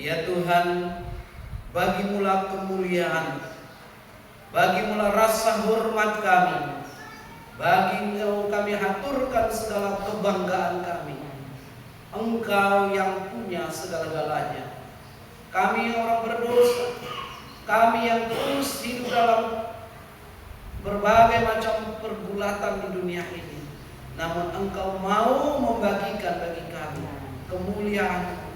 Ya Tuhan, bagimulah kemuliaan, bagimulah rasa hormat kami, bagi Engkau kami haturkan segala kebanggaan kami. Engkau yang punya segala-galanya. Kami orang berdosa, kami yang terus hidup dalam berbagai macam pergulatan di dunia ini. Namun Engkau mau membagikan bagi kami kemuliaan,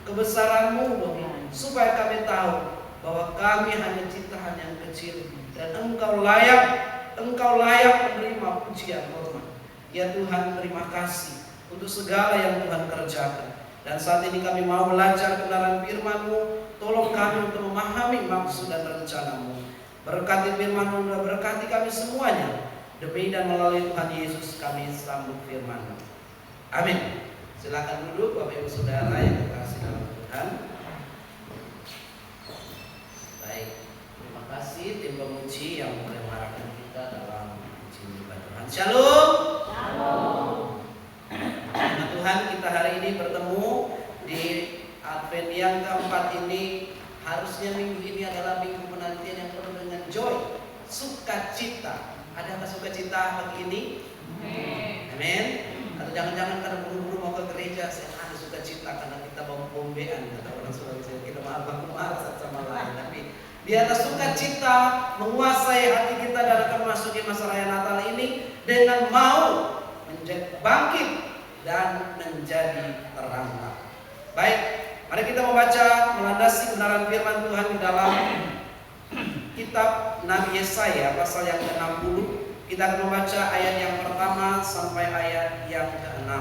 kebesaran-Mu, supaya kami tahu bahwa kami hanya ciptaan yang kecil dan Engkau layak menerima pujian hormat. Ya Tuhan, terima kasih untuk segala yang Tuhan kerjakan. Dan saat ini kami mau belajar kebenaran firman-Mu. Tolong kami untuk memahami maksud dan rencana-Mu. Berkati firman-Mu dan berkati kami semuanya. Demi dan melalui Tuhan Yesus kami sambut firman-Mu. Amin. Silakan duduk Bapak Ibu Saudara yang dikasihi dalam Tuhan. Baik, terima kasih tim pemuji yang boleh mengarahkan kita dalam puji menyembah Tuhan. Shalom. Shalom. Tuhan, kita hari ini bertemu di Advent yang keempat ini. Harusnya minggu ini adalah minggu penantian yang penuh dengan joy, sukacita. Adakah sukacita pagi ini? Amin. Atau jangan-jangan karena buru-buru mau ke gereja, saya ada sukacita karena kita mau bombean, kata orang Sulawesi, kita maaf satu sama lain. Tapi biarlah sukacita menguasai hati kita dan akan memasuki masa raya Natal ini dengan mau bangkit dan menjadi terang. Baik, mari kita membaca melandasi kebenaran firman Tuhan di dalam kitab Nabi Yesaya pasal yang ke-60. Kita akan membaca ayat yang pertama sampai ayat yang ke-6.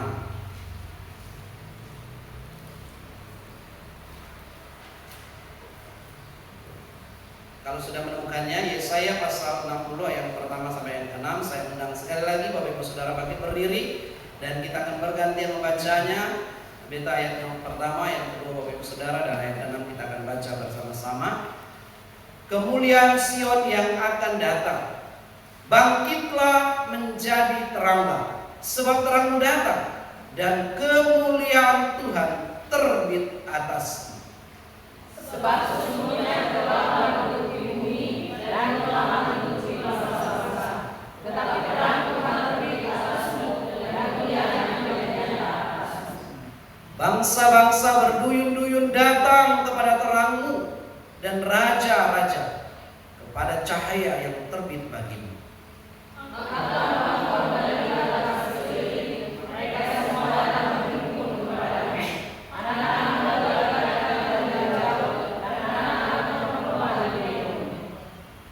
Kalau sudah menemukannya, Yesaya pasal 60 ayat pertama sampai ayat ke-6. Saya undang sekali lagi Bapak Ibu Saudara bangkit berdiri dan kita akan bergantian membacanya. Minta ayat yang pertama, yang kedua Bapak Ibu Saudara, dan ayat ke-6 kita akan baca bersama-sama. Kemuliaan Sion yang akan datang, bangkitlah menjadi teranglah, sebab terangmu datang dan kemuliaan Tuhan terbit atasmu. Sebab sesungguhnya gelap menutupi bumi dan gelap menutupi bangsa-bangsa, tetapi terang Tuhan terbit atasmu dan kemuliaan menjadi atasmu. Bangsa-bangsa berduyun-duyun datang kepada terangmu, dan raja-raja kepada cahaya yang terbit bagimu.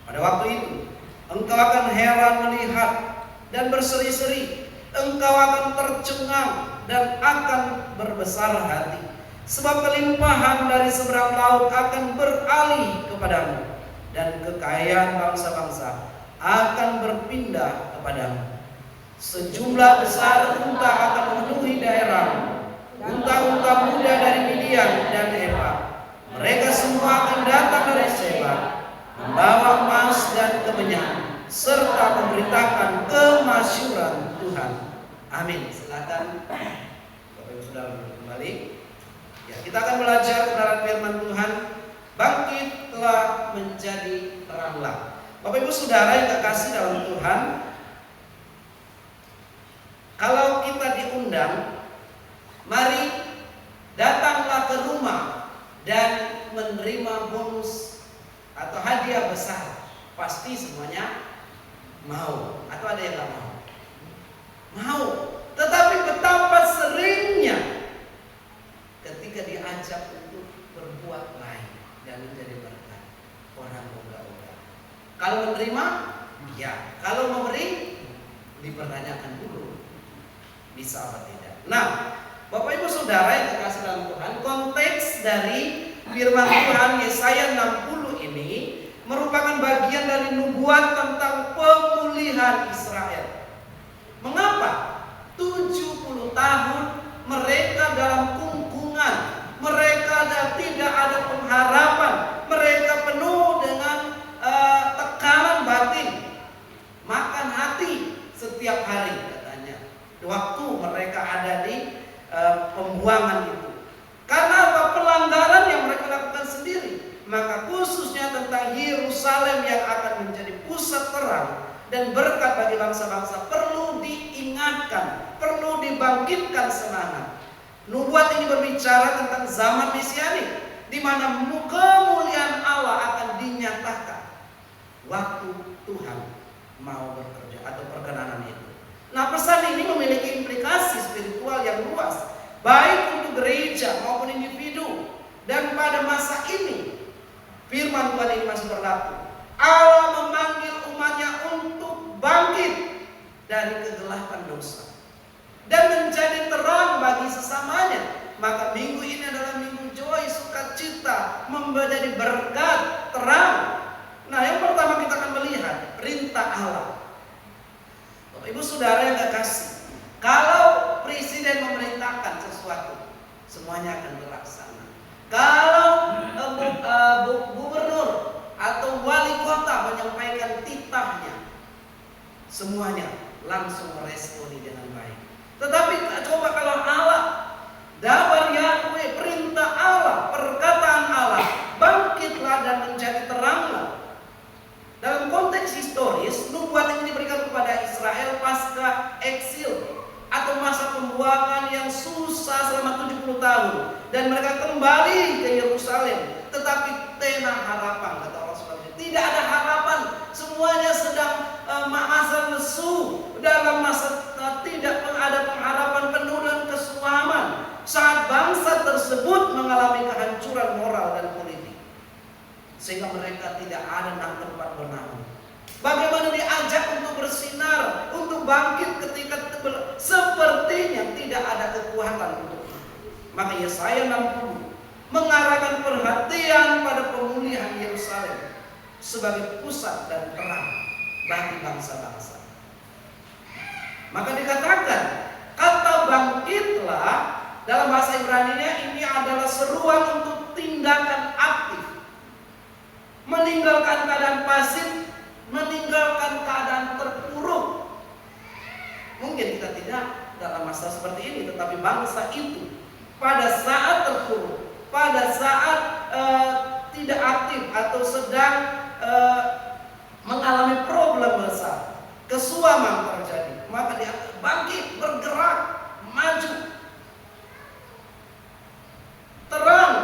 Pada waktu itu engkau akan heran melihat dan berseri-seri, engkau akan tercengang dan akan berbesar hati. Sebab kelimpahan dari seberang laut akan beralih kepadamu, dan kekayaan bangsa-bangsa akan berpindah kepadamu. Sejumlah besar unta akan memenuhi daerahmu, unta-unta muda dari Midian dan Efa. Mereka semua akan datang dari Seba, membawa emas dan kemenyan, serta memberitakan kemasyhuran Tuhan. Amin. Silakan Bapak Ibu Saudara kembali. Ya, kita akan belajar kebenaran firman Tuhan. Bangkitlah menjadi teranglah. Bapak Ibu Saudara yang kekasih dalam Tuhan, kalau kita diundang, mari datanglah ke rumah dan menerima bonus atau hadiah besar. Pasti semuanya mau, atau ada yang gak mau? Mau. Tetapi betapa seringnya ketika diajak untuk berbuat baik dan menjadi berkat, orang ogah-ogah. Kalau menerima, ya. Kalau memberi, dipertanyakan dulu bisa apa tidak. Nah, Bapak Ibu Saudara yang dikasihi dalam Tuhan, konteks dari firman Tuhan Yesaya 60 ini merupakan bagian dari nubuat tentang pemulihan Israel. Mengapa? 70 tahun mereka dalam kungkungan, mereka tidak ada pengharapan, mereka penuh dengan tekanan batin, makan hati setiap hari katanya. Waktu mereka ada di pembuangan itu, karena apa? Pelanggaran yang mereka dan berkat bagi bangsa-bangsa perlu diingatkan, perlu dibangkitkan semangat. Nubuat ini berbicara tentang zaman mesianik, di mana kemuliaan Allah akan dinyatakan waktu Tuhan mau bekerja atau perkenanan itu. Nah, pesan ini memiliki implikasi spiritual yang luas, baik untuk gereja maupun individu. Dan pada masa ini, firman Tuhan ini masih berlaku. Allah memanggil umatnya untuk bangkit dari kegelapan dosa dan menjadi terang bagi sesamanya. Maka minggu ini adalah minggu joy, sukacita, menjadi berkat, terang. Nah, yang pertama kita akan melihat perintah Allah. Bapak Ibu Saudara yang kekasih, kalau presiden memerintahkan sesuatu, semuanya akan terlaksana. Kalau gubernur atau wali kota menyampaikan titahnya, semuanya langsung meresponi dengan baik. Tetapi coba kalau Allah, dabar Yahweh, perintah Allah, perkataan Allah, bangkitlah dan menjadi teranglah. Dalam konteks historis, nubuat ini diberikan kepada Israel pasca eksil atau masa pembuangan yang susah selama 70 tahun. Dan mereka kembali ke Yerusalem. Tetapi tena harapan, kata Allah SWT. Tidak ada harapan. Semuanya sedang masa lesu. Dalam masa tidak ada pengharapan, penuh dengan kesuaman. Saat bangsa tersebut mengalami kehancuran moral dan politik, sehingga mereka tidak ada tempat bernaung. Bagaimana diajak untuk bersinar, untuk bangkit ketika sepertinya tidak ada kekuatan untuk itu. Maka Yesaya 60 mengarahkan perhatian pada pemulihan Yerusalem sebagai pusat dan terang bagi bangsa-bangsa. Maka dikatakan kata bangkitlah dalam bahasa Ibrani-nya ini adalah seruan untuk tindakan aktif, meninggalkan keadaan pasif, meninggalkan keadaan terpuruk. Mungkin kita tidak dalam masa seperti ini, tetapi bangsa itu pada saat terpuruk, pada saat tidak aktif atau sedang mengalami problem besar, kesuaman terjadi, maka dia bangkit, bergerak, maju, terang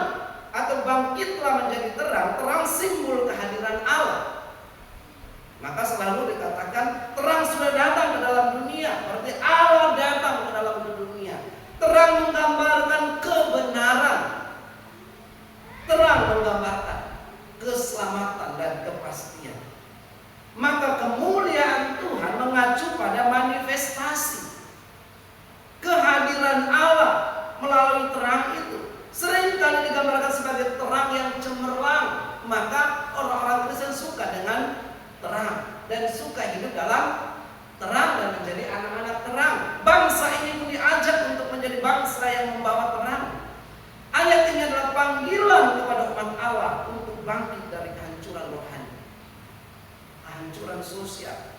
atau bangkitlah menjadi terang. Terang simbol kehadiran Allah. Maka selalu dikatakan terang sudah datang ke dalam dunia. Berarti Allah datang ke dalam dunia. Terang menggambarkan kebenaran. Terang menggambarkan keselamatan dan kepastian. Maka kemuliaan Tuhan mengacu pada manifestasi kehadiran Allah melalui terang itu. Seringkali digambarkan sebagai terang yang cemerlang. Maka orang-orang Kristen suka dengan terang dan suka hidup dalam terang dan menjadi anak-anak terang. Bangsa ini pun diajak untuk menjadi bangsa yang membawa terang. Ayat ini adalah panggilan kepada umat Allah untuk bangkit dari kehancuran rohani, kehancuran sosial.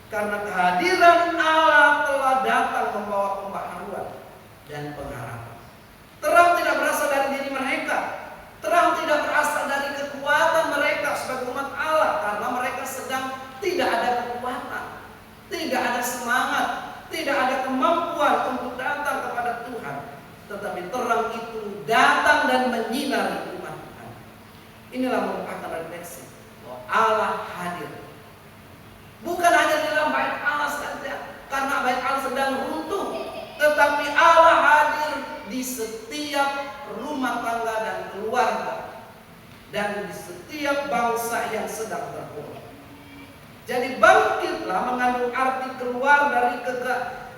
Karena kehadiran Allah telah datang membawa pembaharuan dan pengharapan. Terang tidak berasal dari diri mereka. Terang tidak berasal dari kekuatan mereka sebagai umat Allah, karena mereka sedang tidak ada kekuatan, tidak ada semangat, tidak ada kemampuan untuk datang kepada Tuhan. Tetapi terang itu datang dan menyinari umat Tuhan. Inilah merupakan refleksi bahwa Allah hadir. Bukan hanya di dalam bait Allah saja, karena bait Allah sedang runtuh, tetapi Allah hadir di setiap rumah tangga dan keluarga, dan di setiap bangsa yang sedang terpuruk. Jadi bangkitlah mengandung arti keluar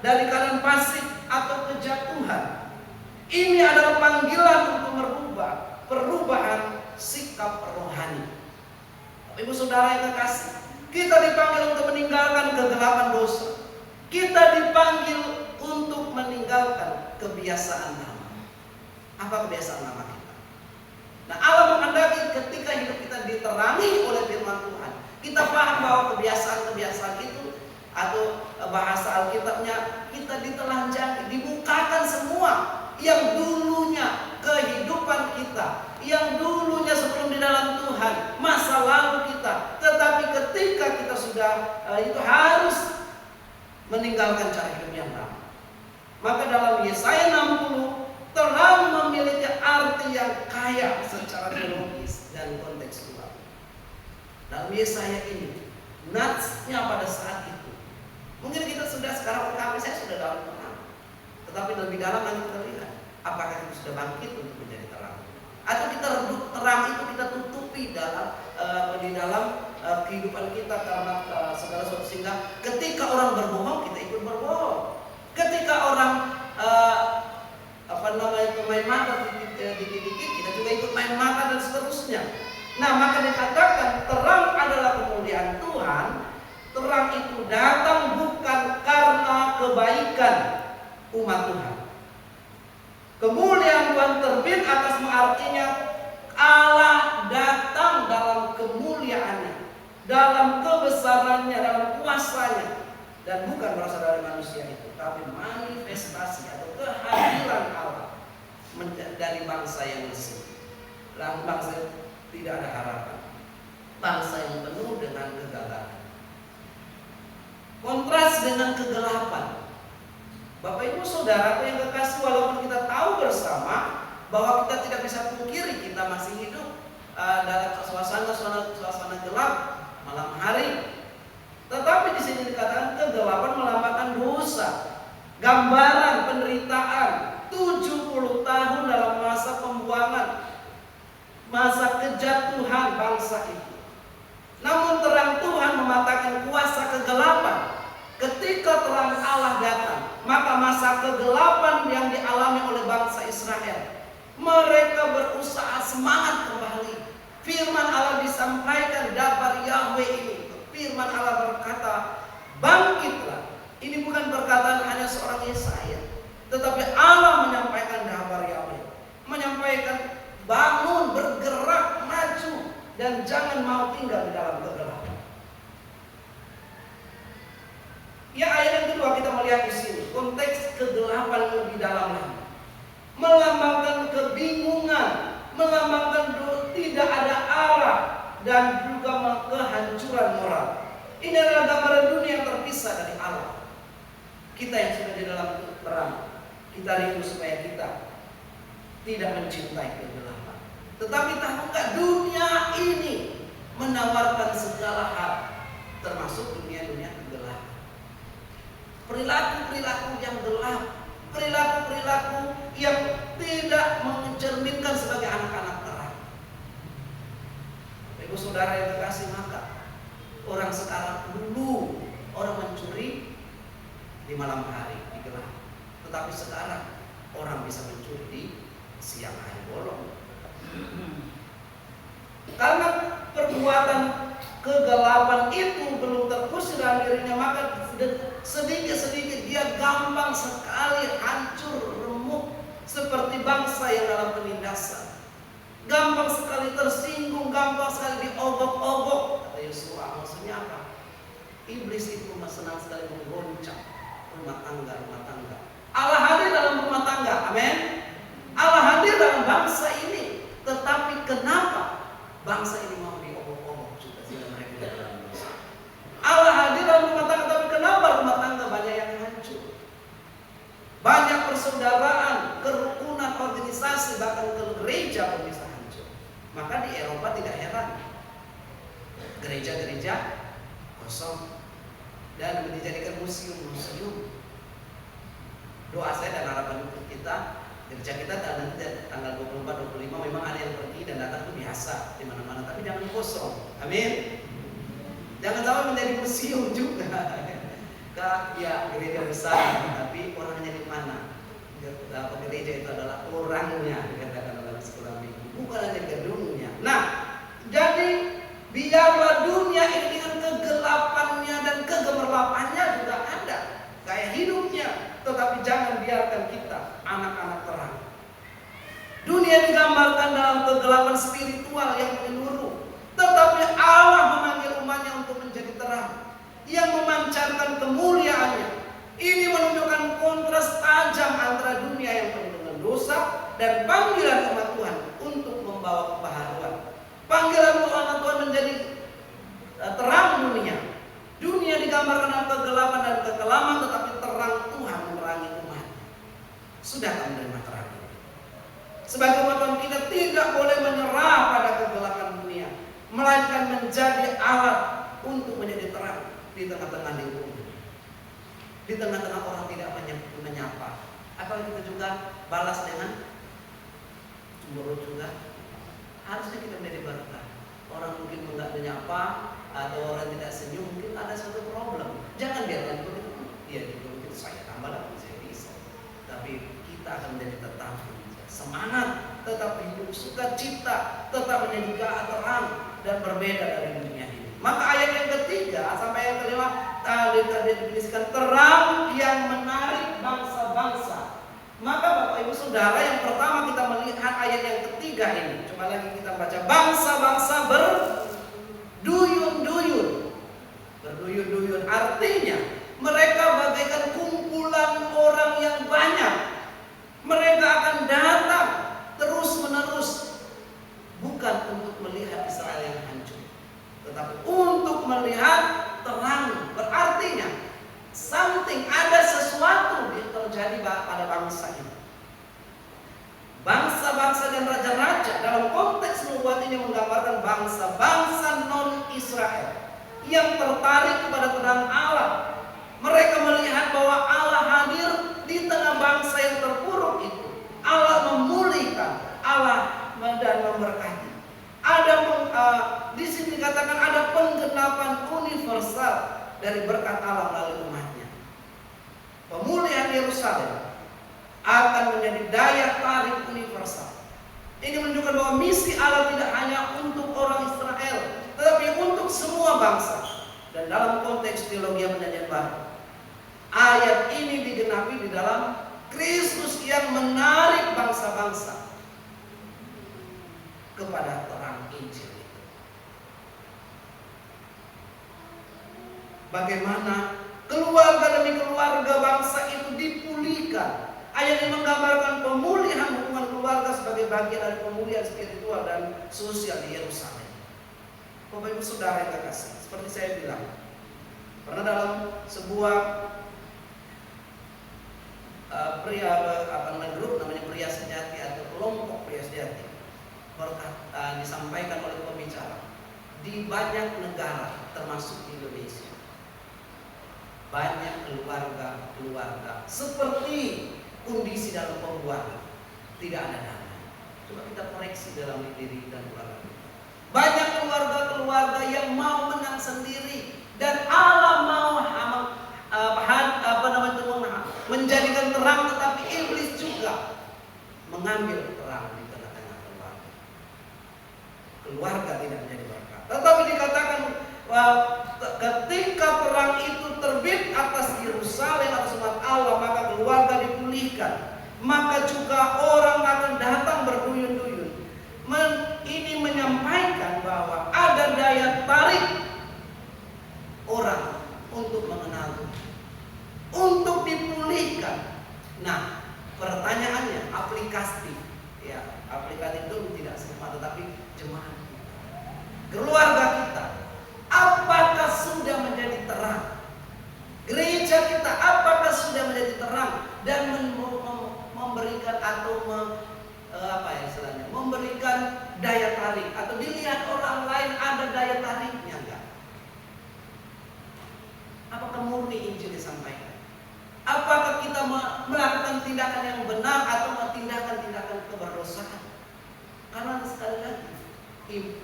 dari keadaan pasif atau kejatuhan. Ini adalah panggilan untuk merubah, perubahan sikap rohani. Ibu saudara yang kekasih, kita dipanggil untuk meninggalkan kegelapan dosa. Kita dipanggil untuk meninggalkan kebiasaan lama. Apa kebiasaan lama kita? Nah, Allah menghendaki ketika hidup kita diterangi oleh firman Tuhan, kita paham bahwa kebiasaan-kebiasaan itu, atau bahasa Alkitabnya, kita ditelanjangi, dibukakan semua yang dulunya kehidupan kita, yang dulunya sebelum di dalam Tuhan, masa lalu kita. Tetapi ketika kita sudah sudah itu harus meninggalkan cara hidup yang lama. Maka dalam Yesaya 60 terang memiliki arti yang kaya secara teologis dan kontekstual. Dalam Yesaya ini, natsnya pada saat itu, mungkin kita sudah sekarang saya sudah dalam terang, tetapi lebih dalam lagi kita lihat apakah itu sudah bangkit untuk menjadi terang, atau kita redup terang itu kita tutupi di dalam kehidupan kita karena segala sesuatu, sehingga ketika orang berbohong kita ikut berbohong, ketika orang main mata dikit-dikit kita juga ikut main mata dan seterusnya. Nah, maka dikatakan terang adalah kemuliaan Tuhan. Terang itu datang bukan karena kebaikan umat Tuhan. Kemuliaan Tuhan terbit atas artinya Allah datang dalam kemuliaannya, dalam kebesarannya, dalam kuasanya, dan bukan berasal dari manusia itu, tapi manifestasi atau kehadiran Allah dari bangsa yang lesu, bangsa yang tidak ada harapan, bangsa yang penuh dengan kegagalan. Kontras dengan kegelapan. Bapak Ibu Saudara yang kekasih, walaupun kita tahu bersama bahwa kita tidak bisa pungkiri kita masih hidup dalam suasana gelap malam hari, tetapi di sini dikatakan kegelapan melambangkan dosa, gambaran penderitaan 70 tahun dalam masa pembuangan, masa kejatuhan bangsa itu. Namun terang Tuhan mematahkan kuasa kegelapan. Ketika terang Allah datang, maka masa kegelapan yang dialami oleh bangsa Israel, mereka berusaha semangat kembali. Firman Allah disampaikan dabar Yahweh ini. Firman Allah berkata, bangkitlah. Ini bukan perkataan hanya seorang Yesaya, tetapi Allah menyampaikan dabar Yahweh, menyampaikan bangun, bergerak, maju, dan jangan mau tinggal di dalam kegelapan. Ya, ayat yang kedua kita melihat di sini konteks kegelapan lebih dalam lagi, melambangkan kebingungan, melambangkan tidak ada arah, dan juga kehancuran moral. Ini adalah gambaran dunia yang terpisah dari Allah. Kita yang sudah di dalam terang, kita rindu supaya kita tidak mencintai kegelapan. Tetapi tahukah dunia ini menawarkan segala hal, termasuk dunia-dunia kegelapan. Perilaku-perilaku yang gelap, perilaku-perilaku yang tidak mencerminkan sebagai anak-anak terang. Ibu saudara yang terkasih, maka orang sekarang dulu orang mencuri di malam hari, di gelap. Tetapi sekarang orang bisa mencuri di siang hari bolong. Karena perbuatan kegelapan itu belum terusir dalam dirinya, maka sedikit-sedikit dia gampang sekali hancur, remuk, seperti bangsa yang dalam penindasan. Gampang sekali tersinggung, gampang sekali diogok-ogok. Kata Yosua, maksudnya apa? Iblis itu senang sekali menggoncang rumah tangga. Allah hadir dalam rumah tangga, amin. Allah hadir dalam bangsa ini. Tetapi kenapa bangsa ini mau diogok-ogok juga sehingga mereka dalam dosa? Allah hadir dalam rumah tangga, tapi kenapa rumah tangga banyak yang hancur? Banyak persaudaraan, kerukunan, organisasi, bahkan ke gereja pun bisa hancur. Maka di Eropa tidak heran gereja-gereja kosong dan dijadikan museum-museum. Doa saya dan harapan untuk kita, gereja kita tanggal 24-25 memang ada yang pergi dan datang itu biasa di mana-mana, tapi jangan kosong. Amin. Jangan sampai menjadi museum juga. Ya, gereja besar, tapi orangnya di mana? Gereja itu adalah orangnya, dikatakan dalam sekolah minggu, bukan hanya gedungnya. Nah, jadi biarlah dunia ini dengan kegelapannya dan kegemerlapannya juga ada gaya hidupnya, tetapi jangan biarkan kita anak-anak terang. Dunia digambarkan dalam kegelapan spiritual yang menyeluruh, tetapi Allah memanggil umatnya untuk menjadi terang yang memancarkan kemuliaannya. Ini menunjukkan kontras tajam antara dunia yang penuh dengan dosa dan panggilan umat Tuhan untuk membawa kebaharuan. Panggilan Tuhan menjadi terang dunia, digambarkan dalam kegelapan dan kekelaman, tetapi terang Tuhan menerangi umat. Sudahkah menerima terang ini? Sebagai umat Tuhan, kita tidak boleh menyerah pada kegelapan dunia, melainkan menjadi alat untuk menjadi terang di tengah-tengah lingkungan, di tengah-tengah orang tidak menyapa. Atau kita juga balas dengan cemburu juga. Harusnya kita menjadi berkah. Orang mungkin enggak menyapa atau orang tidak senyum, mungkin ada suatu problem. Jangan biarkan begitu. Ya juga mungkin saya tambah lagi, saya bisa. Tapi kita akan menjadi tetap semangat, tetap hidup sukacita, tetap menjadi terang dan berbeda dari dunia ini. Maka ayat yang ketiga sampai yang kelima tadi dituliskan terang yang menarik bangsa-bangsa. Maka Bapak Ibu Saudara, yang pertama kita melihat ayat yang ketiga ini. Coba lagi kita baca, bangsa-bangsa berduyun-duyun. Berduyun-duyun artinya mereka bagaikan kumpulan orang yang banyak. Mereka akan datang terus-menerus, bukan untuk melihat Israel yang hancur, tetapi untuk melihat terang. Berartinya ada sesuatu yang terjadi pada bangsa ini. Bangsa-bangsa dan raja-raja dalam konteks nubuat ini menggambarkan bangsa-bangsa non-Israel yang tertarik kepada terang Allah. Mereka melihat bahwa Allah hadir di tengah bangsa yang terpuruk itu. Allah memulihkan, Allah dan memberkati. Di sini dikatakan ada penggenapan universal dari berkat Allah melalui umatnya. Pemulihan Yerusalem akan menjadi daya tarik universal. Ini menunjukkan bahwa misi Allah tidak hanya untuk orang Israel, tetapi untuk semua bangsa. Dan dalam konteks teologi perjanjian baru, ayat ini digenapi di dalam Kristus yang menarik bangsa-bangsa kepada terang Injil. Bagaimana keluarga demi keluarga bangsa itu dipulihkan. Ayat ini menggambarkan pemulihan hubungan keluarga sebagai bagian dari pemulihan spiritual dan sosial di Yerusalem. Bapak Ibu Saudara yang terkasih, seperti saya bilang, pernah dalam sebuah grup namanya Pria Sejati atau kelompok Pria Sejati, disampaikan oleh pembicara di banyak negara termasuk di Indonesia. Banyak keluarga seperti kondisi dalam pembuangan, tidak ada dana. Coba kita koreksi dalam diri dan keluarga. Banyak keluarga yang mau menang sendiri dan Allah mau menjadikan terang, tetapi iblis juga mengambil terang di tengah-tengah keluarga. Keluarga tidak menjadi berkat. Tetapi dikatakan ketika terang itu terbit atas Yerusalem, atas umat Allah, maka keluarga dipulihkan. Maka juga orang akan datang berduyun-duyun. Ini menyampaikan bahwa ada daya tarik orang untuk mengenal Tuhan, untuk dipulihkan. Nah, pertanyaannya aplikatif, ya, aplikatif itu tidak semua, tetapi jemaat kita, keluarga kita, apakah sudah menjadi terang? Gereja kita apakah sudah menjadi terang dan memberikan atau memberikan daya tarik, atau dilihat orang lain ada daya tariknya enggak? Apakah murni Injil disampaikan? Apakah kita melakukan tindakan yang benar atau tindakan-tindakan keberdosan? Karena sekali lagi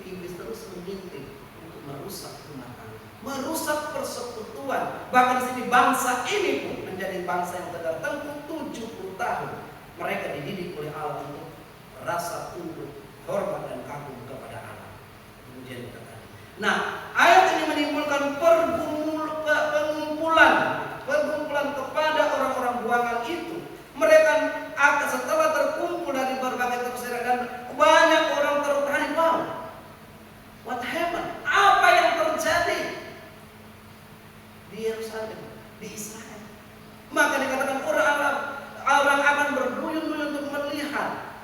iblis terus mengintip untuk merusak rumah tangga, merusak persekutuan. Bahkan di sini bangsa ini pun menjadi bangsa yang tegar tempuh 70 tahun. Mereka dididik oleh Allah untuk rasa tunduk, hormat dan kagum kepada Allah. Kemudian kita tadi. Nah, ayat ini menimbulkan pengumpulan kepada orang-orang buangan itu. Mereka akan setelah terkumpul dari berbagai daerah dan banyak orang tertarik. Wow, what happened? Apa yang terjadi di Yerusalem, di Israel? Maka dikatakan orang akan berduyun-duyun untuk melihat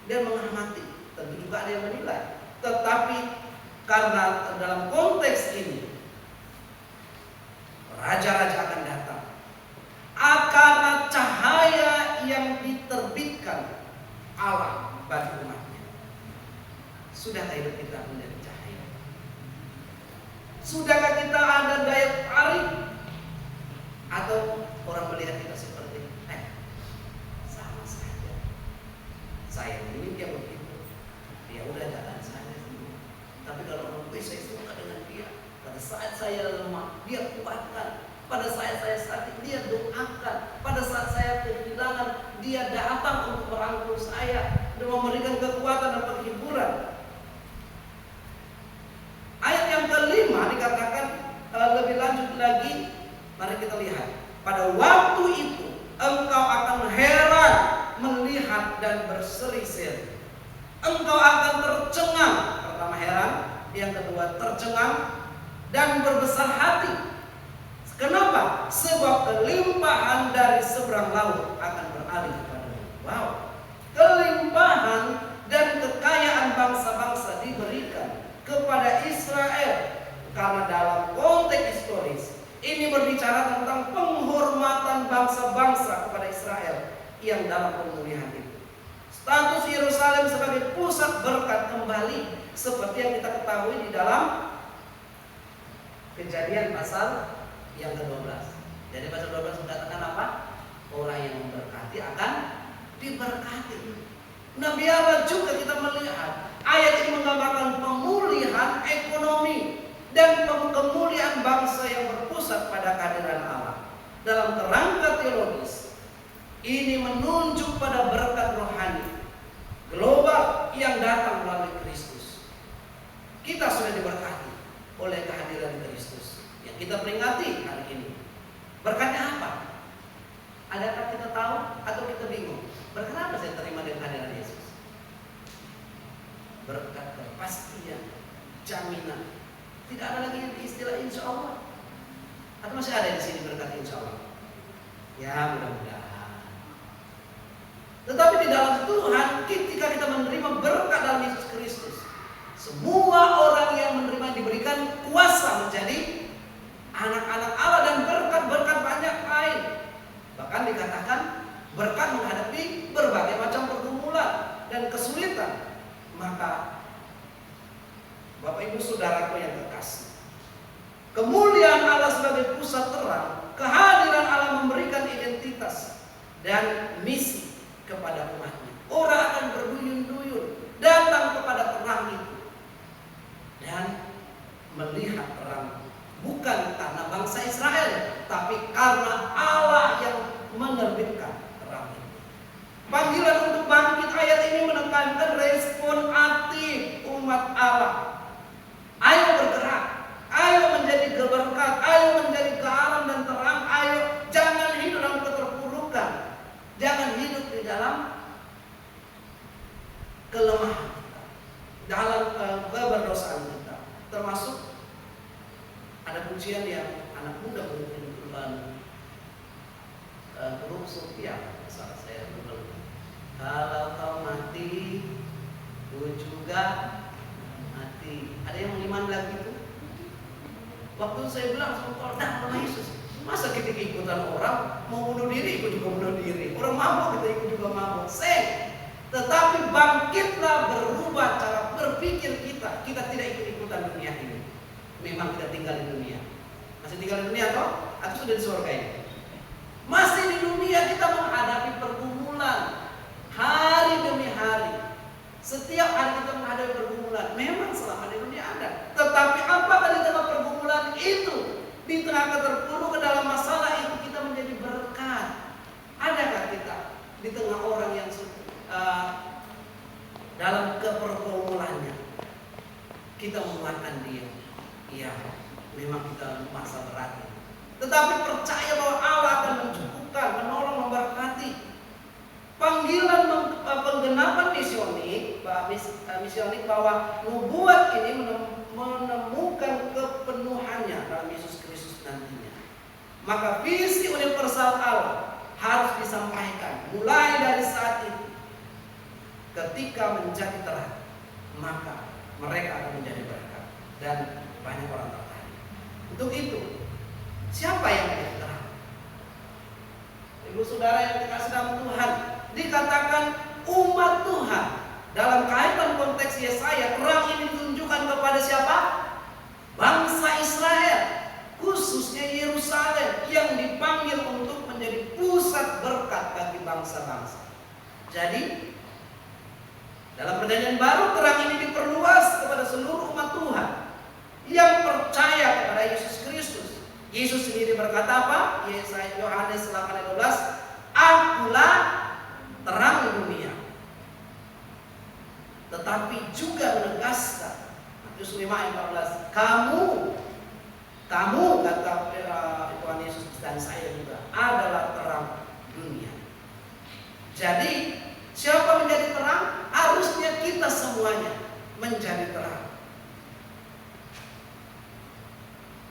dan mengamati. Tentu juga ada yang menilai. Tetapi karena dalam konteks ini raja-raja akan datang. Karena cahaya yang diterbitkan Allah bagi umatnya. Sudahkah hidup kita menjadi cahaya? Sudahkah kita ada daya tarik? Atau orang melihat kita seperti sama saja, saya ini dia begitu, ya udah jalan saya sendiri. Tapi kalau orang saya suka dengan dia, pada saat saya lemah dia kuatkan, pada saat saya sakit dia doakan, pada saat saya kehilangan dia datang untuk merangkul saya dan memberikan kekuatan dan penghiburan. Ayat yang kelima dikatakan lebih lanjut lagi. Mari kita lihat. Pada waktu itu engkau akan heran melihat dan berseri-seri. Engkau akan tercengang. Pertama heran, yang kedua tercengang dan berbesar hati. Kenapa? Sebab kelimpahan dari seberang laut akan beralih kepadamu. Wow. Kelimpahan dan kekayaan bangsa-bangsa diberikan kepada Israel. Karena dalam konteks historis ini berbicara tentang penghormatan bangsa-bangsa kepada Israel yang dalam pemulihan itu. Status Yerusalem sebagai pusat berkat kembali seperti yang kita ketahui di dalam Kejadian pasal yang ke-12. Jadi pasal 12 mengatakan apa? Orang yang memberkati akan diberkati. Nah, biarlah juga kita melihat ayat ini menggambarkan pemulihan ekonomi dan kemuliaan bangsa yang berpusat pada kehadiran Allah. Dalam kerangka teologis, ini menunjuk pada berkat rohani global yang datang melalui Kristus. Kita sudah diberkati oleh kehadiran Kristus yang kita peringati hari ini. Berkatnya apa? Adakah kita tahu atau kita bingung? Berkat apa saya terima dengan kehadiran Yesus? Berkat kepastian, jaminan. Tidak ada lagi yang istilah insya Allah. Atau masih ada di sini berkat insya Allah? Ya, mudah-mudahan. Tetapi di dalam Tuhan, ketika kita menerima berkat dalam Yesus Kristus, semua orang yang menerima diberikan kuasa menjadi anak-anak Allah dan berkat-berkat banyak lain. Bahkan dikatakan berkat menghadapi berbagai macam pergumulan dan kesulitan. Maka Bapak Ibu Saudaraku yang terkasih, kemuliaan Allah sebagai pusat terang, kehadiran Allah memberikan identitas dan misi kepada umatnya. Orang akan berduyun-duyun datang kepada terang itu dan melihat terang, bukan karena bangsa Israel, tapi karena Allah yang menerbitkan terang itu. Panggilan untuk bangkit ayat ini menekankan respon aktif umat Allah. Ayo bergerak, ayo menjadi berkat, ayo menjadi garam dan terang, ayo jangan hidup dalam keterpurukan, jangan hidup di dalam kelemahan kita, dalam keberdosaan kita. Termasuk ada pujian yang anak muda mungkin grup Sofia, salah saya lupa. Kalau kau mati, ku juga mati. Ada yang iman lagi itu? Waktu saya bilang sama Yesus, masa kita ikutan orang mau bunuh diri, ikut juga bunuh diri. Orang mabuk kita ikut juga mabuk. Tetapi bangkitlah, berubah cara berpikir kita. Kita tidak ikut-ikutan dunia ini. Memang kita tinggal di dunia. Masih tinggal di dunia atau sudah di surga ini? Masih di dunia kita menghadapi pergumulan hari demi hari. Setiap hari kita menghadapi pergumulan. Memang selama di dunia ada. Tetapi apakah di tengah pergumulan itu, di tengah keterpuruk ke dalam masalah itu kita menjadi berkat? Adakah kita di tengah orang yang dalam kepergumulannya kita menguatkan dia? Ya, memang kita masa berat. Tetapi percaya bahwa Allah akan mencukupkan, menolong, memberkati. Panggilan penggenapan misionik bahwa nubuat ini menemukan kepenuhannya dalam Yesus Kristus nantinya. Maka visi universal Allah harus disampaikan mulai dari saat itu. Ketika menjadi terang, maka mereka akan menjadi berkat dan banyak orang tertarik. Untuk itu, Siapa yang menjadi terang? Ibu saudara yang dikasih dalam Tuhan, dikatakan umat Tuhan. Dalam kaitan konteks Yesaya, terang ini ditunjukkan kepada siapa? Bangsa Israel, khususnya Yerusalem yang dipanggil untuk menjadi pusat berkat bagi bangsa-bangsa. Jadi dalam perjanjian baru terang ini diperluas kepada seluruh umat Tuhan yang percaya kepada Yesus Kristus. Yesus sendiri berkata apa? Yesaya Yohanes 8:12, "Akulah terang dunia." Tetapi juga menegaskan Matius 5:14, kamu kata Tuhan Yesus dan saya juga adalah terang dunia. Jadi siapa menjadi terang? Harusnya kita semuanya menjadi terang.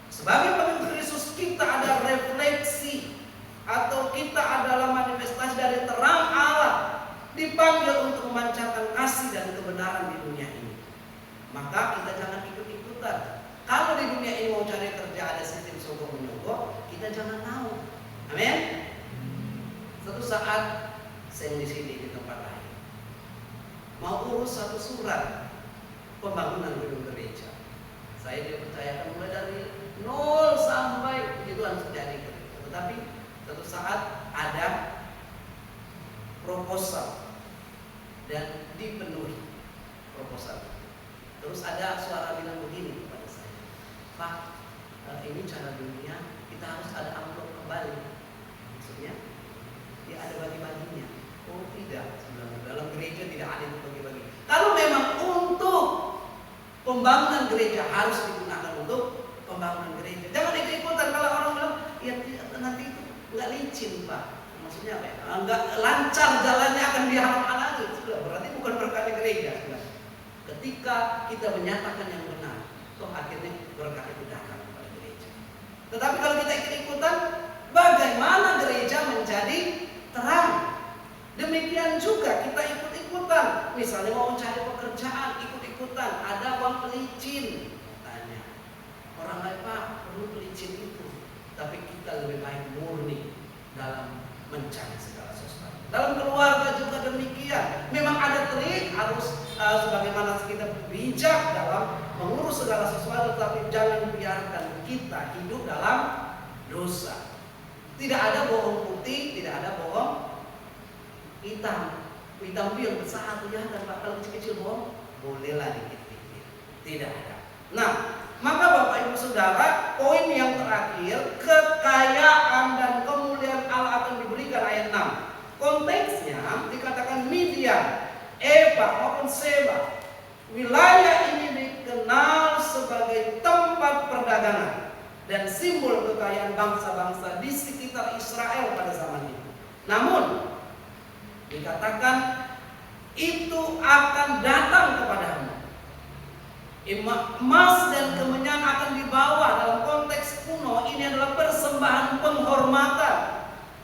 Sebagai pengikut Kristus, kita ada refleksi atau kita adalah manifestasi dari terang Allah, dipanggil untuk memancarkan kasih dan kebenaran di dunia ini. Maka kita jangan ikut-ikutan. Kalau di dunia ini mau cari kerja ada sistem sogok menyogok, kita jangan mau. Amin. Suatu saat saya di sini di tempat lain mau urus satu surat pembangunan gedung gereja. Saya dipercayakan mulai dari nol sampai begitu harus jadi gereja. Tetapi suatu saat ada proposal dan dipenuhi proposal. Terus ada suara bilang begini kepada saya, "Pak, ini cara dunia, kita harus ada amplop kembali." Maksudnya, ya ada bagi-baginya. Oh tidak, sebenarnya dalam gereja tidak ada itu bagi-bagi. Kalau memang untuk pembangunan gereja harus digunakan untuk pembangunan gereja. Jangan ikut-ikutan. Kalau orang bilang, ya nanti itu nggak licin Pak. Maksudnya apa ya? Nggak lancar jalannya akan dihalang-halangi. Sudah, berarti bukan berkat gereja. Sudah. Ketika kita menyatakan yang benar, toh akhirnya berkat itu datang kepada gereja. Tetapi kalau kita ikut-ikutan, bagaimana gereja menjadi terang? Demikian juga kita ikut-ikutan. Misalnya mau mencari pekerjaan, ikut-ikutan. Ada uang pelicin. Tanya. Orang lain, Pak, perlu pelicin itu. Tapi kita lebih baik murni dalam mencari segala sesuatu. Dalam keluarga juga demikian. Memang ada trik, harus sebagaimana kita bijak dalam mengurus segala sesuatu. Tapi jangan biarkan kita hidup dalam dosa. Tidak ada bohong putih, tidak ada bohong hitam. Hitam itu yang besar kelihatan, Pak. Kalau kecil-kecil bohong, bolehlah dikit-dikit. Tidak ada. Nah, maka Bapak Ibu Saudara, poin yang terakhir, kekayaan dan kemuliaan Allah akan diberikan ayat 6. Konteksnya dikatakan Midian, Eva maupun Seba. Wilayah ini dikenal sebagai tempat perdagangan dan simbol kekayaan bangsa-bangsa di sekitar Israel pada zaman itu. Namun dikatakan itu akan datang kepadamu. Emas dan kemenyan akan dibawa. Dalam konteks kuno ini adalah persembahan penghormatan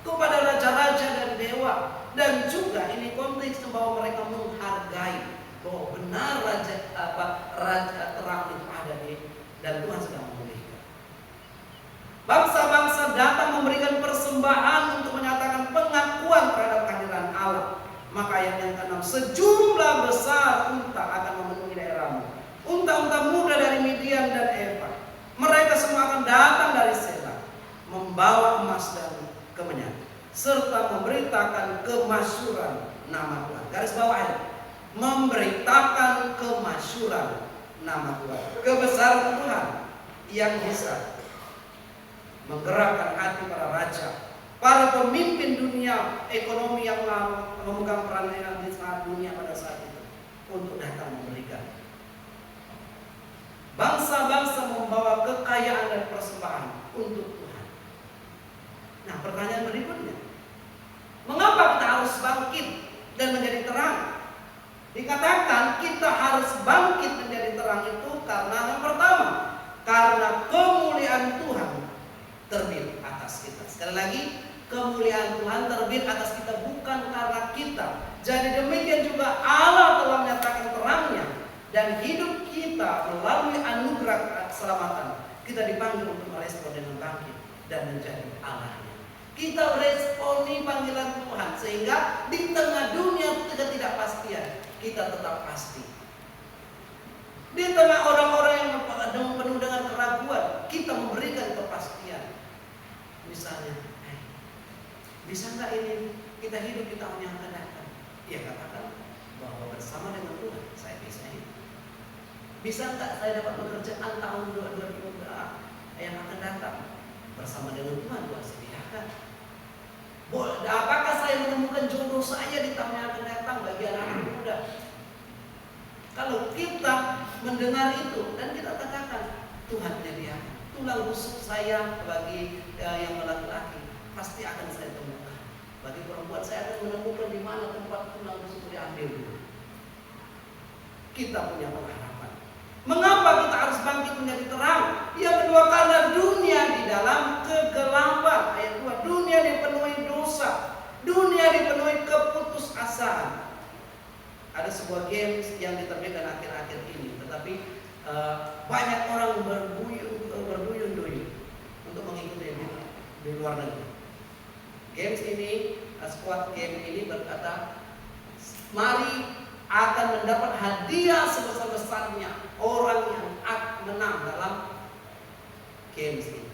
kepada raja-raja dan dewa. Dan juga ini konteks membawa mereka menghargai bahwa benar raja terang itu ada dan Tuhan sedang memulihkan. Bangsa-bangsa datang memberikan persembahan untuk menyatakan pengakuan terhadap kehadiran Allah. Maka ayat yang ke-6, sejumlah besar unta akan memenuhi daerahmu. Unta-unta muda dari Midian dan Eva. Mereka semua akan datang dari Sela, membawa emas dan kemenyan, serta memberitakan kemasyhuran nama Tuhan. Garis bawah ini, memberitakan kemasyhuran nama Tuhan. Kebesaran Tuhan yang bisa menggerakkan hati para raja, para pemimpin dunia ekonomi yang memegang peranan di saat dunia pada saat itu untuk datang memberikan. Bangsa-bangsa membawa kekayaan dan persembahan untuk Tuhan. Nah, pertanyaan berikutnya, mengapa kita harus bangkit dan menjadi terang? Dikatakan kita harus bangkit menjadi terang itu karena yang pertama, karena kemuliaan Tuhan terbit atas kita. Sekali lagi, kemuliaan Tuhan terbit atas kita bukan karena kita. Jadi demikian juga Allah telah menyatakan terangnya dan hidup kita melalui anugerah keselamatan. Kita dipanggil untuk merespon dengan bangkit. dan menjadi Allahnya. Kita responi panggilan Tuhan sehingga di tengah dunia ketidakpastian kita tetap pasti. Di tengah orang-orang yang penuh dengan keraguan, kita memberikan kepastian. Misalnya, bisa nggak ini kita hidup di tahun yang akan datang? Ya katakan bahwa bersama dengan Tuhan saya bisa hidup. Bisa nggak saya dapat pekerjaan tahun 2020 yang akan datang? Bersama dengan Tuhan sediakan. Apakah saya menemukan jodoh saya di tahun yang akan datang bagi anak muda? Kalau kita mendengar itu dan kita katakan Tuhan menyediakan tulang rusuk saya bagi yang laki-laki pasti akan saya temukan. Bagi perempuan saya akan menemukan di mana tempat tulang rusuk diambil dulu. Kita punya pengharapan. Mengapa kita harus bangkit menjadi terang? Yang kedua, karena dunia di dalam kegelapan. Ayat 2, dunia dipenuhi dosa, dunia dipenuhi keputusasaan. Ada sebuah games yang diterbitkan akhir-akhir ini, tetapi banyak orang berduyun-duyun untuk mengikuti di luar negeri. Games ini, squad game ini berkata, mari akan mendapat hadiah sebesar-besarnya orang yang menang dalam games ini.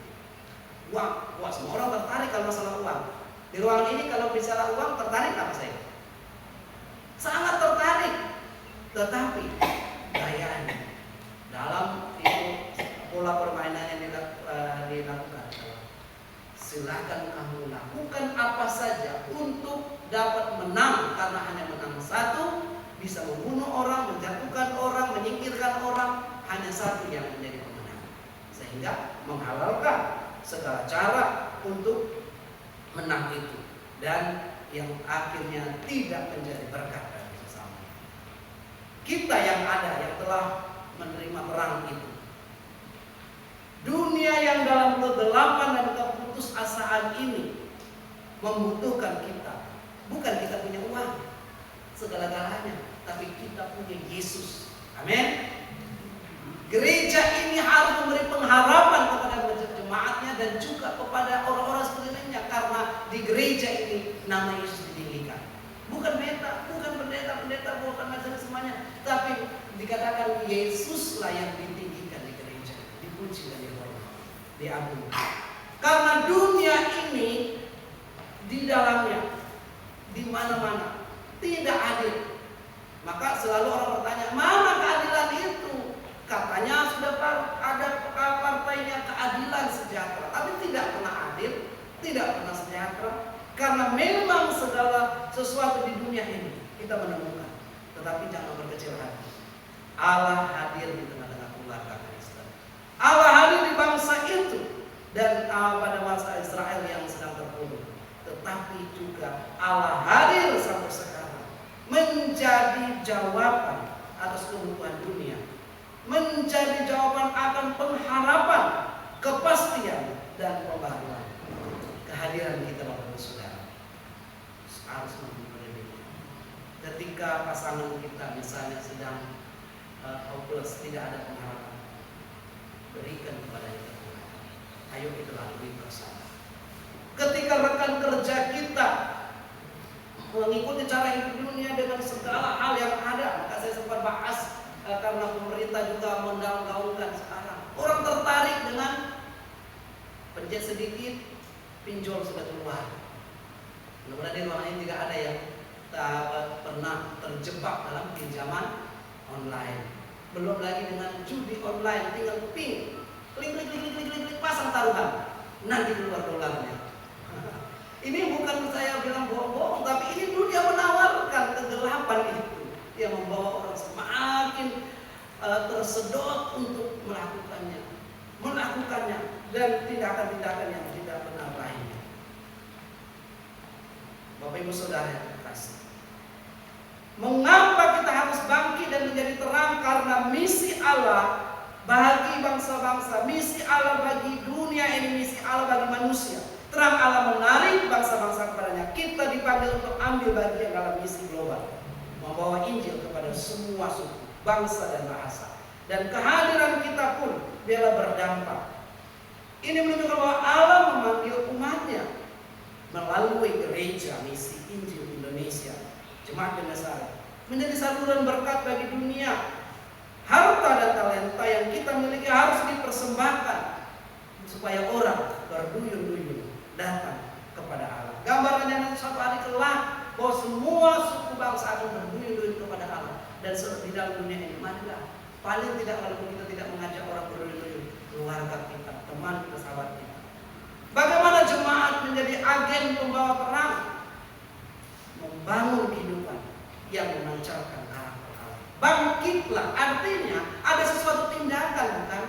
Uang, wah semua orang tertarik kalau masalah uang. Di ruangan ini kalau bicara uang tertarik apa saya? Sangat tertarik. Tetapi gayanya dalam itu pola permainan yang dilakukan. Silakan kamu lakukan apa saja untuk dapat menang, karena hanya menang satu, bisa membunuh orang, menjatuhkan orang, menyingkirkan orang, hanya satu yang menjadi pemenang. Sehingga menghalalkan segala cara untuk menang itu, dan yang akhirnya tidak menjadi berkat bagi sesama. Kita yang ada, yang telah menerima perang itu, dunia yang dalam kegelapan dan keputusasaan ini membutuhkan kita. Bukan kita punya uang segala-galanya, tapi kita punya Yesus. Amin. Gereja ini harus memberi pengharapan kepada jemaatnya dan juga kepada orang-orang sekelilingnya, karena di gereja ini nama Yesus ditinggikan. Bukan pendeta, bukan macam semuanya, tapi dikatakan Yesuslah yang ditinggikan di gereja, dipuji dan dihormati, diagungkan. Karena dunia ini di dalamnya, di mana-mana tidak adil. Maka selalu orang bertanya, mana keadilan itu? Katanya sudah ada partainya keadilan sejahtera, tapi tidak pernah adil, tidak pernah sejahtera. Karena memang segala sesuatu di dunia ini kita menemukan, tetapi jangan berkecil hati. Allah hadir di tengah-tengah keluarga Kristen. Allah hadir di bangsa itu dan pada bangsa Israel yang sedang terbunuh. Tetapi juga Allah hadir sampai sekarang menjadi jawaban atas kebutuhan dunia, menjadi jawaban akan pengharapan, kepastian dan pembaharuan. Kehadiran kita Bapak Ibu Saudara harus memberi. Ketika pasangan kita misalnya sedang hopeless, tidak ada pengharapan, berikan kepada kita Tuhan. Ayo kita lalui bersama. Ketika rekan kerja kita mengikuti cara hidup dunia dengan segala hal yang ada, maka saya sempat bahas karena pemerintah juga menggaungkan sekarang. Orang tertarik dengan pencet sedikit, pinjol sudah keluar. Mudah-mudahan di ruangan ini tidak ada yang pernah terjebak dalam pinjaman online. Belum lagi dengan judi online, tinggal ping, klik, pasang taruhan, nanti keluar dolarnya. Ini bukan saya bilang bohong-bohong, tapi ini dunia menawarkan kegelapan itu yang membawa orang semakin tersedot untuk melakukannya dan tindakan-tindakan yang tidak benar lainnya. Bapak Ibu Saudara yang terkasih, mengapa kita harus bangkit dan menjadi terang? Karena misi Allah bagi bangsa-bangsa, misi Allah bagi dunia ini, misi Allah bagi manusia. Terang Allah menarik bangsa-bangsa kepadanya. Kita dipanggil untuk ambil bagian dalam misi global, membawa Injil kepada semua suku, bangsa dan bahasa. Dan kehadiran kita pun biarlah berdampak Ini menunjukkan bahwa Allah memanggil umatnya melalui gereja misi Injil Indonesia, Jemaat Genesaret, menjadi saluran berkat bagi dunia. Harta dan talenta yang kita miliki harus dipersembahkan supaya orang berduyun-duyun datang kepada Allah. Gambarannya nanti suatu hari kelak bahwa semua suku bangsa akan berduyun-duyun kepada Allah. Dan di dalam dunia ini, marilah paling tidak walaupun kita tidak mengajak orang berduyun-duyun, keluarga kita, teman kita, sahabat kita. Bagaimana jemaat menjadi agen pembawa terang, membangun kehidupan yang memancarkan karakter Allah. Bangkitlah, artinya ada sesuatu tindakan, bukan?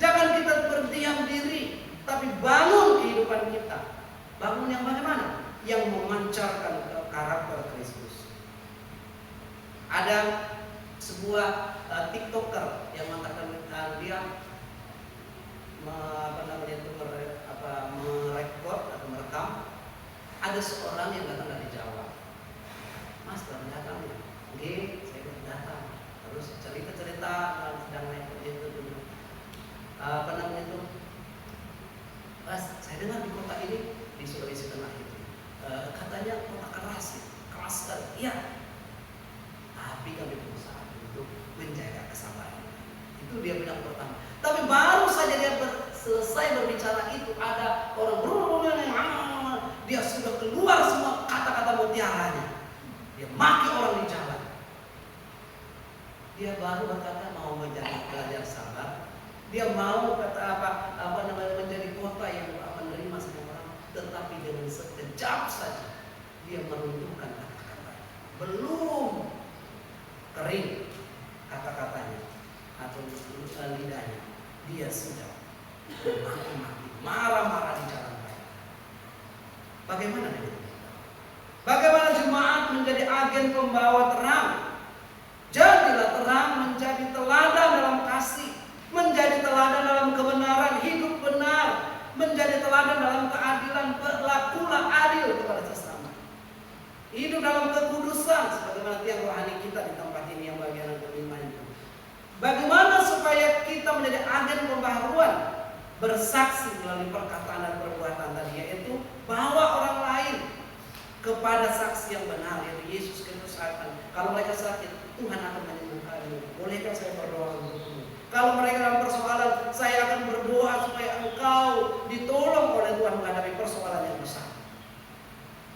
Jangan kita berdiam diri, tapi bangun kehidupan kita. Bangun yang bagaimana? Yang memancarkan karakter Kristus. Ada sebuah TikToker yang mengatakan dia merekod atau merekam. Ada seorang yang datang dari Jawa. Mas, datang ya? Oke, saya datang. Terus cerita-cerita sedang naik itu dulu. Mas, saya dengar di kota ini di Sulawesi Tengah itu katanya kota keras sekali. Iya. Tapi kami berusaha untuk menjaga kesabaran. Itu dia bilang pertama. Tapi baru saja dia selesai berbicara itu, ada orang dia sudah keluar semua kata-kata mutiaranya. Dia maki orang di jalan. Dia baru berkata mau menjadi pelajar sabar. Dia mau menjadi kota yang menerima semua orang, tetapi dengan sekejap saja dia meruntuhkan kata-kata. Belum kering kata-katanya atau lidahnya, dia sudah maki-maki, marah-marah di jalan raya. Bagaimana dengan kita? Bagaimana jemaat menjadi agen pembawa terang? Jadilah terang menjadi teladan dalam kasih, menjadi teladan dalam kebenaran, hidup benar, menjadi teladan dalam keadilan, berlakulah adil kepada sesama. Hidup dalam kekudusan sebagaimana tiang rohani kita di tempat ini yang bagian kelima itu. Bagaimana supaya kita menjadi agen pembaharuan, bersaksi melalui perkataan dan perbuatan tadi, yaitu bawa orang lain kepada saksi yang benar, yaitu Yesus Kristus akan. Kalau mereka sakit, Tuhan akan menyembuhkanmu. Bolehkah saya berdoa untukmu? Kalau mereka dalam persoalan, saya akan berdoa supaya engkau ditolong oleh Tuhan menghadapi persoalan yang besar.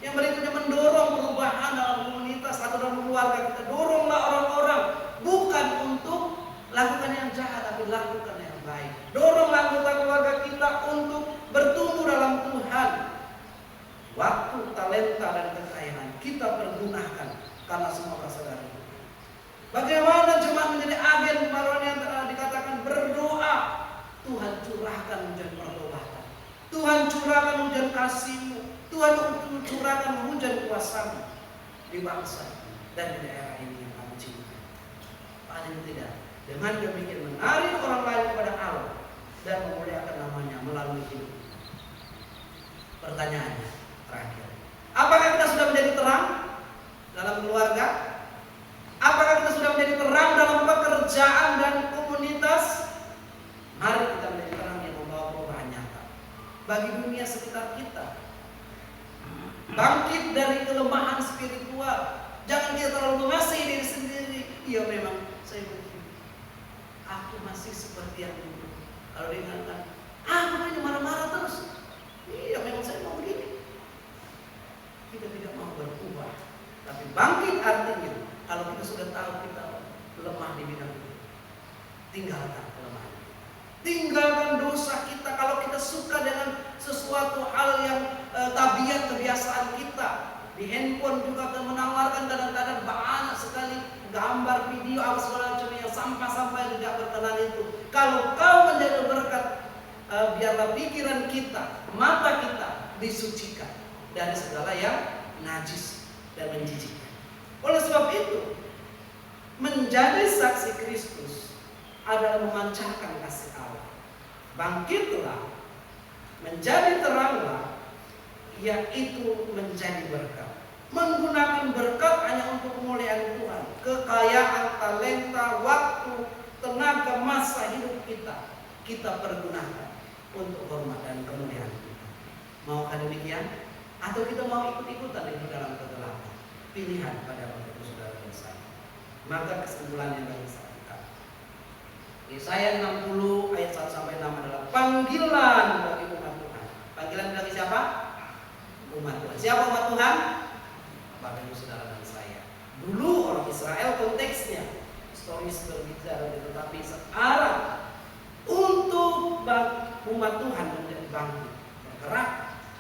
Yang berikutnya, mendorong perubahan dalam komunitas atau dalam keluarga kita. Doronglah orang-orang bukan untuk lakukan yang jahat, tapi lakukan yang baik. Doronglah anggota keluarga kita untuk bertumbuh dalam Tuhan. Waktu, talenta, dan kekayaan kita pergunakan karena semua kesadaran. Bagaimana jemaat menjadi agen pembaruan yang dikatakan berdoa. Tuhan curahkan hujan pertobatan. Tuhan curahkan hujan kasih-Mu. Tuhan curahkan hujan kuasa-Mu di bangsa dan di daerah ini yang kami cintai. Paling tidak, dengan demikian menarik orang lain kepada Allah dan memuliakan namanya melalui hidup. Pertanyaannya terakhir, apakah kita sudah menjadi terang dalam keluarga? Apakah kita sudah menjadi terang dalam pekerjaan dan komunitas? Mari kita menjadi terang yang membawa perubahan nyata bagi dunia sekitar kita. Bangkit dari kelemahan spiritual. Jangan kita terlalu mengasihi diri sendiri. Iya, memang saya begini, aku masih seperti yang dulu. Kalau dia mengatakan, aku hanya marah-marah terus. Iya, memang saya mau begini. Kita tidak mau berubah. Tapi bangkit artinya, kalau kita sudah tahu kita lemah di bidang itu, tinggalkan kelemahan. Tinggalkan dosa kita. Kalau kita suka dengan sesuatu hal yang tabiat kebiasaan kita, di handphone juga menawarkan kadang-kadang banyak sekali gambar, video, apa segala macam yang sampah-sampah yang tidak berkenan itu. Kalau kau menjadi berkat, biarlah pikiran kita, mata kita disucikan dari segala yang najis dan menjijikkan. Oleh sebab itu, menjadi saksi Kristus adalah memancarkan kasih Allah. Bangkitlah, menjadi teranglah, yaitu menjadi berkat. Menggunakan berkat hanya untuk kemuliaan Tuhan. Kekayaan, talenta, waktu, tenaga, masa hidup kita pergunakan untuk hormat dan kemuliaan kita. Maukah demikian? Atau kita mau ikut-ikutan di dalam kegelapan? Pilihan pada Bapak Ibu Saudara dan saya. Maka kesimpulannya bagi kita, Yesaya 60 ayat 1 sampai 6 adalah panggilan bagi umat Tuhan. Panggilan bagi siapa? Umat Tuhan. Siapa umat Tuhan? Bapak Ibu Saudara dan saya. Dulu orang Israel konteksnya historis berbicara, tetapi sekarang untuk umat Tuhan menjadi bangkit, bergerak,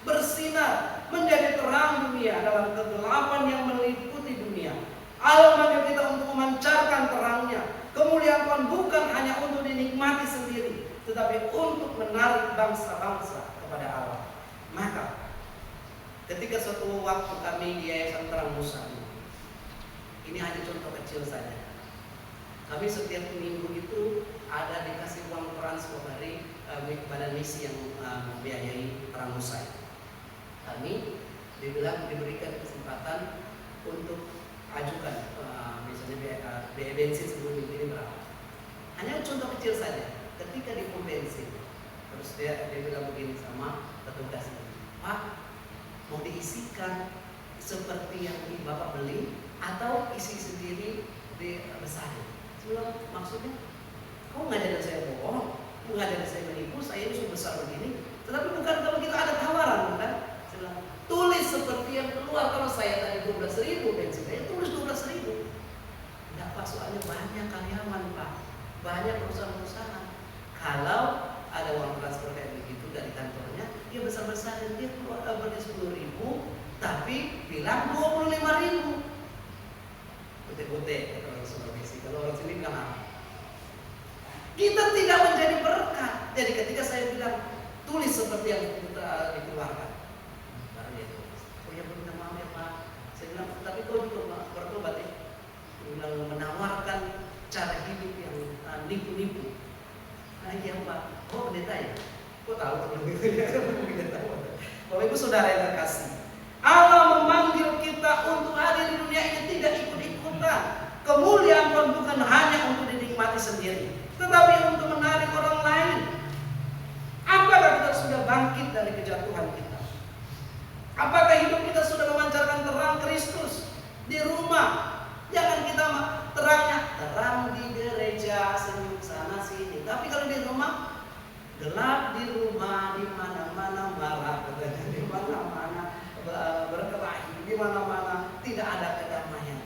bersinar, menjadi terang dunia dalam kegelapan yang meliputi dunia. Allah memanggil kita untuk memancarkan terangnya. Kemuliaan Tuhan bukan hanya untuk dinikmati sendiri, tetapi untuk menarik bangsa-bangsa kepada Allah. Maka ketika suatu waktu kami di Yayasan Terang Nusa, ini hanya contoh kecil saja. Kami setiap minggu itu ada dikasih uang transport dari badan misi yang membiayai Terang Nusa. Kami diberikan kesempatan untuk ajukan misalnya biaya bensin sebelum minggu ini berapa. Hanya contoh kecil saja. Ketika di pom bensin, terus dia bilang begini sama petugas ini, Pak, mau diisikan seperti yang Bapak beli atau isi sendiri di besarnya? Sebelum maksudnya, kau ngajarin saya bohong, ngajarin saya menipu, saya ini sudah besar begini. Tetapi bukan kalau kita ada tawaran, bukan? Saya bilang, tulis seperti yang keluar. Kalau saya tadi 12.000 bensin, saya tulis 12.000. Tidak Pak, soalnya banyak karyawan Pak, banyak perusahaan-perusahaan. Kalau ada uang transfer kayak begitu dari kantornya, dia besar-besarin, dia keluar beli 10.000, tapi bilang 25.000. Putih-putih kata orang Sulawesi. Kalau orang sini bilang apa? Kita tidak menjadi berkat. Jadi ketika saya bilang tulis seperti yang kita dikeluarkan, baru dia tulis. Oh ya minta maaf ya Pak. Saya bilang tapi kau juga bertobat ya. Bilang menawarkan cara hidup yang nipu-nipu. Nah iya Pak. Oh pendeta ya. Kau tahu kalau gitu ya? Bapak Ibu Saudara yang terkasih, Allah memanggil kita untuk hadir di dunia ini tidak ikut-ikutan. Kemuliaan Tuhan bukan hanya untuk dinikmati sendiri, tetapi untuk menarik orang lain. Apakah kita sudah bangkit dari kejatuhan kita? Apakah hidup kita sudah memancarkan terang Kristus di rumah? Jangan kita terangnya terang di gereja senyum sana sini, tapi kalau di rumah gelap, di rumah di mana-mana marah, di mana-mana berkelahi, di mana-mana tidak ada kedamaian.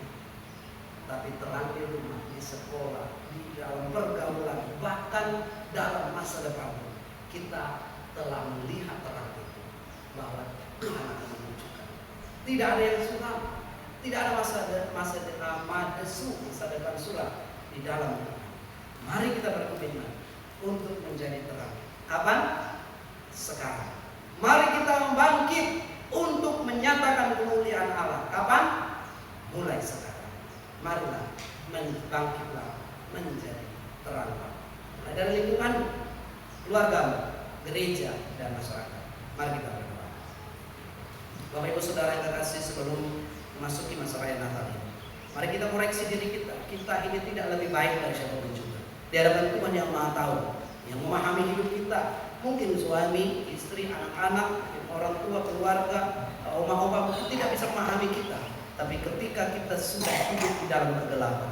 Tapi terang di rumah, di sekolah, di dalam pergaulan, bahkan dalam masa depan kita telah melihat terang itu bahwa Tuhan akan menunjukkan. Tidak ada yang suram, tidak ada masa depan suram di dalam Tuhan. Mari kita berkomitmen untuk menjadi terang. Kapan? Sekarang. Mari kita bangkit untuk menyatakan kemuliaan Allah. Kapan? Mulai sekarang. Marilah bangkitlah menjadi terang. Mulai dari lingkungan, keluarga, gereja, dan masyarakat. Mari kita berdoa. Bapak Ibu Saudara yang terkasih, sebelum memasuki masa raya Natal ini, mari kita koreksi diri kita. Kita ini tidak lebih baik dari siapapun juga. Di hadapan Tuhan yang Maha Tahu, yang memahami hidup kita. Mungkin suami, istri, anak-anak, orang tua, keluarga, oma-oma mungkin tidak bisa memahami kita. Tapi ketika kita sudah hidup di dalam kegelapan,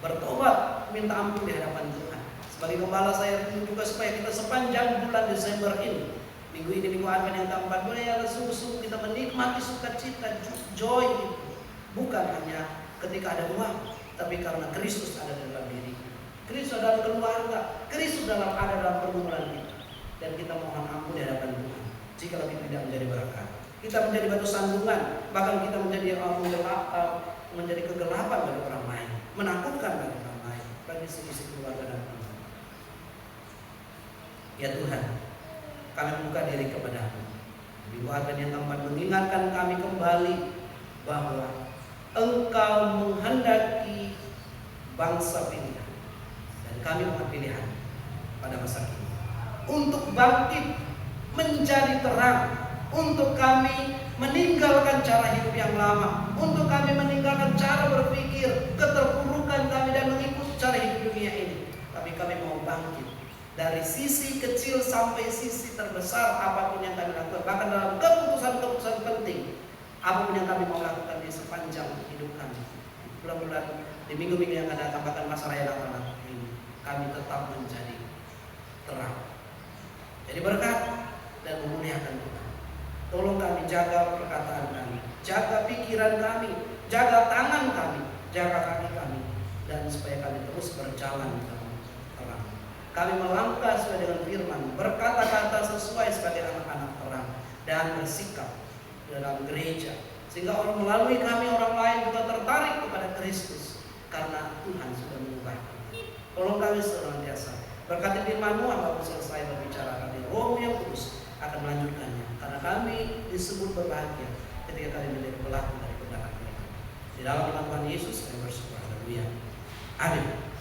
bertobat, minta ampun di hadapan Tuhan. Sebagai gembala saya juga supaya kita sepanjang bulan Desember ini, minggu ini minggu Advent yang keempat, boleh sungguh-sungguh kita menikmati sukacita, joy itu. Bukan hanya ketika ada uang, tapi karena Kristus ada dalam diri. Kristus dalam keluarga, Kristus ada dalam pergumulan kita. Dan kita mohon ampun di hadapan Tuhan jika kita tidak menjadi berkat. Kita menjadi batu sandungan, bahkan kita menjadi kegelapan bagi orang lain, menakutkan bagi orang lain, bagi sisi keluarga dan keluarga. Ya Tuhan, kami membuka diri kepada-Mu. Minggu Advent yang keempat mengingatkan kami kembali bahwa Engkau menghendaki bangsa pilihan dan kami umat pilihan pada masa kini untuk bangkit menjadi terang, untuk kami meninggalkan cara hidup yang lama, untuk kami meninggalkan cara berpikir keterpurukan kami dan mengikut cara hidup dunia ini. Tapi kami mau bangkit Dari sisi kecil sampai sisi terbesar, apapun yang kami lakukan, bahkan dalam keputusan-keputusan penting, apapun yang kami mau lakukan di sepanjang hidup kami, bulan-bulan di minggu-minggu yang akan datang, bahkan masa raya Natal ini, kami tetap menjadi terang, jadi berkat dan memuliakan Tuhan. Tolong kami jaga perkataan kami, jaga pikiran kami, jaga tangan kami, jaga kaki kami, dan supaya kami terus berjalan dalam terang. Kami melangkah sesuai dengan firman, berkata-kata sesuai sebagai anak-anak terang, dan bersikap dalam gereja, sehingga orang melalui kami, orang lain juga tertarik kepada Kristus, karena Tuhan sudah mengubah kami. Tolong kami senantiasa berkati firman-Mu, apabila selesai berbicara kami, Roh yang kudus akan melanjutkannya, karena kami disebut berbahagia ketika kami menjadi pelaku dari kebenaran. Di dalam nama Tuhan Yesus kami bersyukur. Haleluya. Amin.